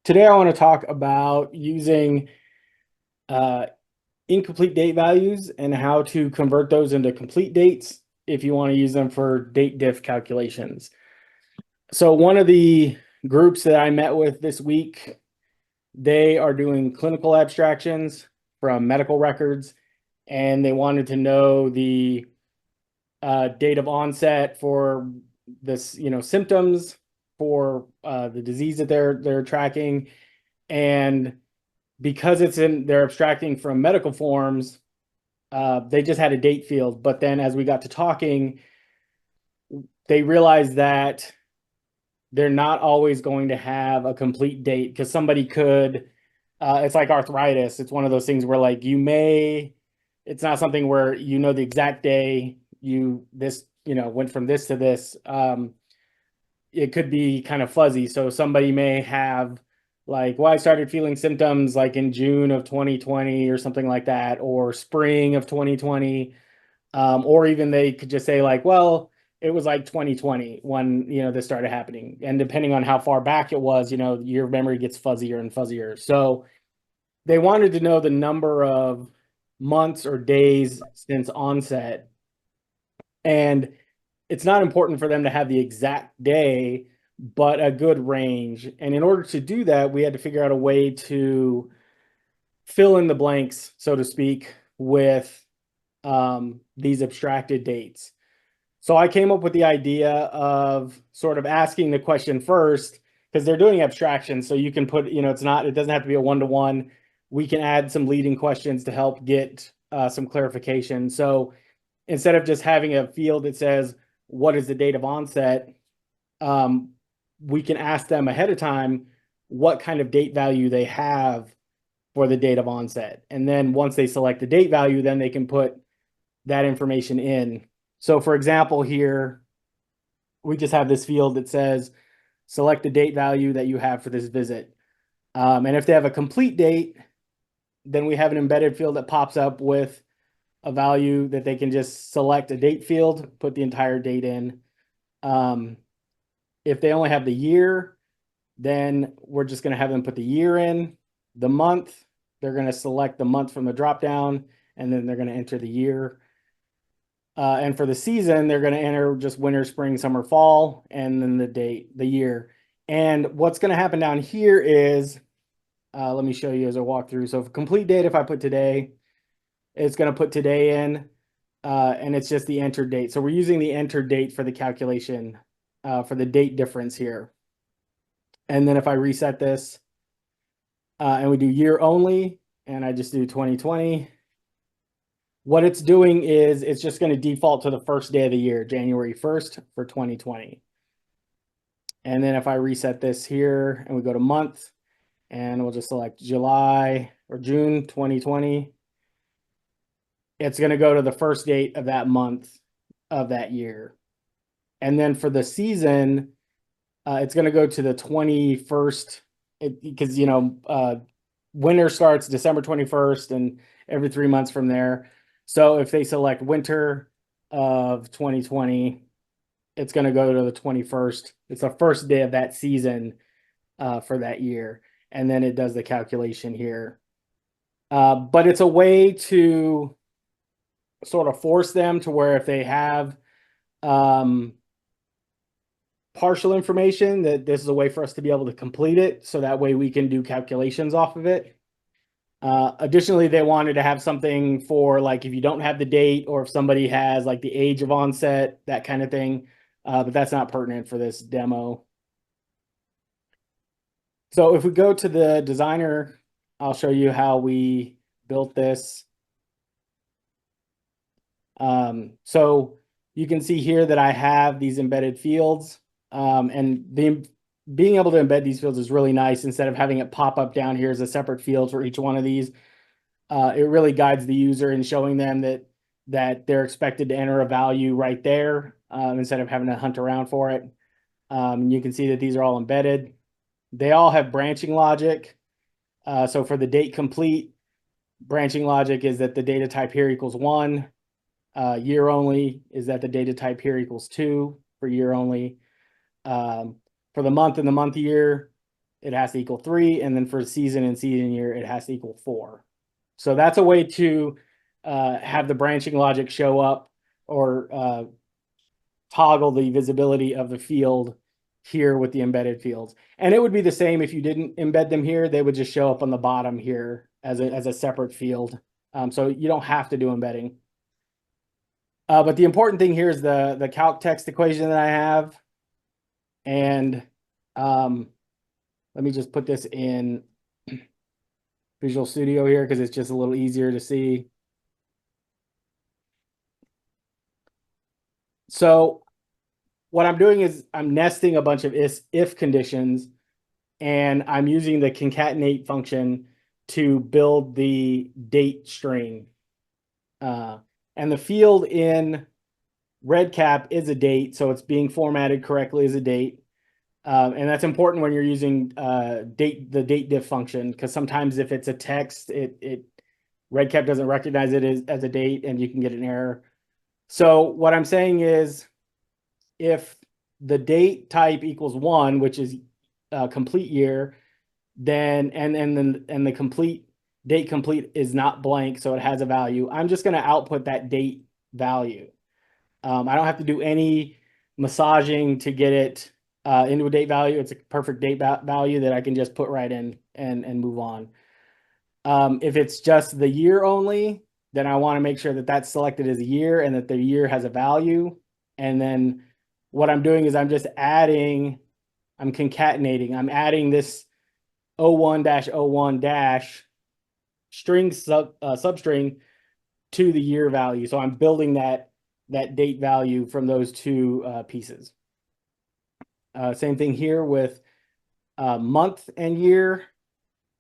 Today, I want to talk about using uh, incomplete date values and how to convert those into complete dates if you want to use them for date diff calculations. So one of the groups that I met with this week, they are doing clinical abstractions from medical records, and they wanted to know the date of onset for this, symptoms for the disease that they're tracking. And because they're abstracting from medical forms, they just had a date field. But then as we got to talking, they realized that they're not always going to have a complete date because somebody could, it's like arthritis. It's one of those things where like it's not something where you know the exact day went from this to this. It could be kind of fuzzy. So somebody may have like, well, I started feeling symptoms like in June of 2020 or something like that, or spring of 2020. Or even they could just say like, well, it was like 2020 when, this started happening. And depending on how far back it was, your memory gets fuzzier and fuzzier. So they wanted to know the number of months or days since onset. And it's not important for them to have the exact day, but a good range. And in order to do that, we had to figure out a way to fill in the blanks, so to speak, with these abstracted dates. So I came up with the idea of sort of asking the question first, because they're doing abstraction. So you can put, it doesn't have to be a one-to-one. We can add some leading questions to help get some clarification. So instead of just having a field that says, what is the date of onset? We can ask them ahead of time what kind of date value they have for the date of onset. And then once they select the date value, then they can put that information in. So for example, here, we just have this field that says, select the date value that you have for this visit. And if they have a complete date, then we have an embedded field that pops up with a value that they can just select a date field, put the entire date in. If they only have the year, then we're just going to have them put the year in. The month, they're going to select the month from the dropdown, and then they're going to enter the year. And for the season, they're going to enter just winter, spring, summer, fall, and then the date, the year. And what's going to happen down here is, let me show you as I walk through. So for complete date, if I put today, it's going to put today in, and it's just the entered date. So we're using the entered date for the calculation for the date difference here. And then if I reset this and we do year only, and I just do 2020, what it's doing is it's just going to default to the first day of the year, January 1st for 2020. And then if I reset this here and we go to month, and we'll just select July or June 2020, it's going to go to the first date of that month of that year. And then for the season, it's going to go to the 21st because, winter starts December 21st and every 3 months from there. So if they select winter of 2020, it's going to go to the 21st. It's the first day of that season for that year. And then it does the calculation here. But it's a way to sort of force them to where if they have partial information, that this is a way for us to be able to complete it. So that way we can do calculations off of it. Additionally, they wanted to have something for like if you don't have the date or if somebody has like the age of onset, that kind of thing. But that's not pertinent for this demo. So if we go to the designer, I'll show you how we built this. So you can see here that I have these embedded fields, and being able to embed these fields is really nice. Instead of having it pop up down here as a separate field for each one of these, it really guides the user in showing them that they're expected to enter a value right there instead of having to hunt around for it. You can see that these are all embedded. They all have branching logic. So for the date complete, branching logic is that the data type here equals 1. Year only is that the data type here equals 2 for year only. For the month and the month year, it has to equal 3, and then for season and season year, it has to equal 4. So that's a way to have the branching logic show up, or toggle the visibility of the field here with the embedded fields. And it would be the same if you didn't embed them here. They would just show up on the bottom here as a separate field. So you don't have to do embedding. But the important thing here is the calc text equation that I have. And let me just put this in Visual Studio here because it's just a little easier to see. So what I'm doing is I'm nesting a bunch of if conditions, and I'm using the concatenate function to build the date string. And the field in RedCap is a date, so it's being formatted correctly as a date. And that's important when you're using the DateDiff function, because sometimes if it's a text, RedCap doesn't recognize it as a date, and you can get an error. So what I'm saying is, if the date type equals 1, which is complete year, then and the complete date complete is not blank, so it has a value, I'm just going to output that date value. I don't have to do any massaging to get it into a date value. It's a perfect date value that I can just put right in and move on. If it's just the year only, then I want to make sure that that's selected as a year and that the year has a value. And then what I'm doing is I'm just adding, I'm concatenating, I'm adding this 01-01- string substring to the year value. So I'm building that date value from those two pieces. Same thing here with month and year.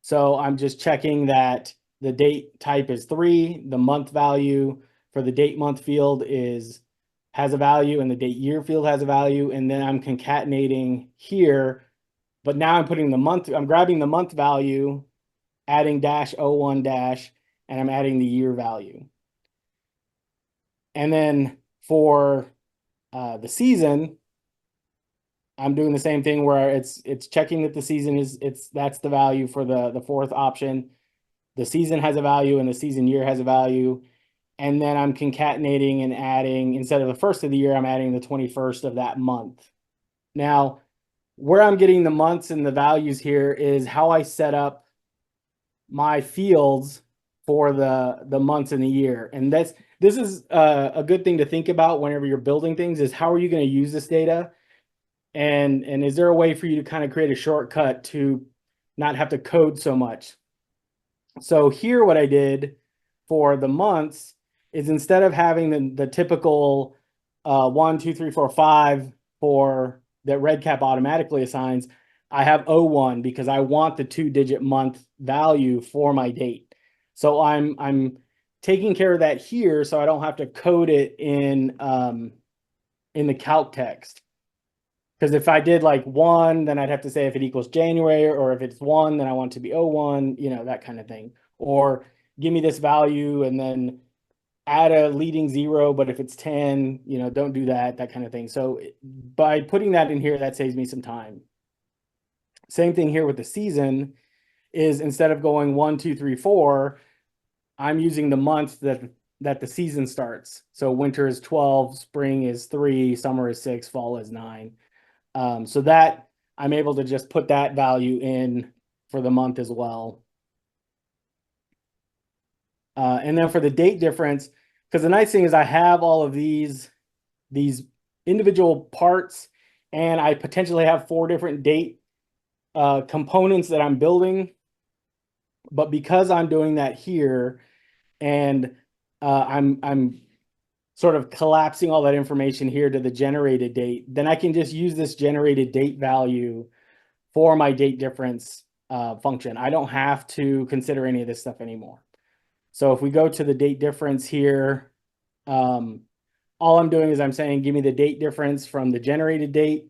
So I'm just checking that the date type is 3, the month value for the date month field has a value, and the date year field has a value, and then I'm concatenating here, but now I'm putting the month, I'm grabbing the month value, adding -01-, and I'm adding the year value. And then for the season, I'm doing the same thing where it's checking that the season that's the value for the fourth option. The season has a value and the season year has a value. And then I'm concatenating and adding, instead of the first of the year, I'm adding the 21st of that month. Now, where I'm getting the months and the values here is how I set up my fields for the months in the year. And this is a good thing to think about whenever you're building things, is how are you going to use this data? And is there a way for you to kind of create a shortcut to not have to code so much? So here what I did for the months is, instead of having the typical 1, 2, 3, 4, 5 for that RedCap automatically assigns, I have 01 because I want the 2-digit month value for my date. So I'm taking care of that here, so I don't have to code it in the calc text. Because if I did like 1, then I'd have to say if it equals January, or if it's 1, then I want it to be 01, that kind of thing. Or give me this value and then add a leading 0, but if it's 10, don't do that kind of thing. So by putting that in here, that saves me some time. Same thing here with the season, is instead of going 1, 2, 3, 4, I'm using the month that the season starts. So winter is 12, spring is 3, summer is 6, fall is 9. So that I'm able to just put that value in for the month as well. And then for the date difference, because the nice thing is I have all of these individual parts, and I potentially have 4 different date components that I'm building. But because I'm doing that here, and I'm sort of collapsing all that information here to the generated date, then I can just use this generated date value for my date difference function. I don't have to consider any of this stuff anymore. So if we go to the date difference here, all I'm doing is I'm saying, give me the date difference from the generated date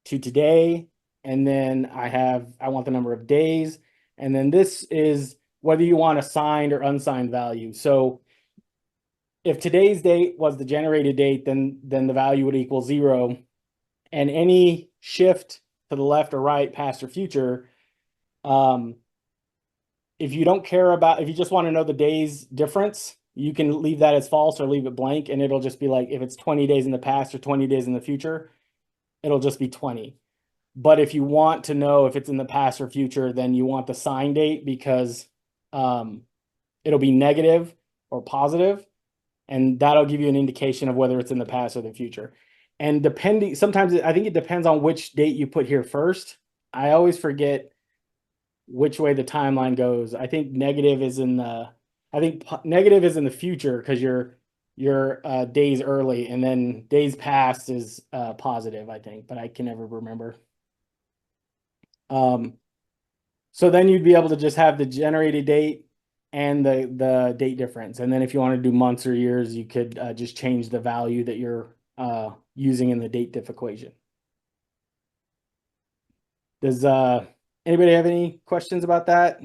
to today. And then I want the number of days. And then this is whether you want a signed or unsigned value. So if today's date was the generated date, then the value would equal 0. And any shift to the left or right, past or future, If you don't care about, if you just want to know the days difference, you can leave that as false or leave it blank, and it'll just be like, if it's 20 days in the past or 20 days in the future, it'll just be 20. But if you want to know if it's in the past or future, then you want the sign date, because it'll be negative or positive, and that'll give you an indication of whether it's in the past or the future. And depending, sometimes I think it depends on which date you put here first. I always forget which way the timeline goes. I think negative is in the, negative is in the future, because you're days early, and then days past is positive, I think, but I can never remember. So then you'd be able to just have the generated date and the date difference. And then if you want to do months or years, you could just change the value that you're using in the DateDiff equation. Does anybody have any questions about that?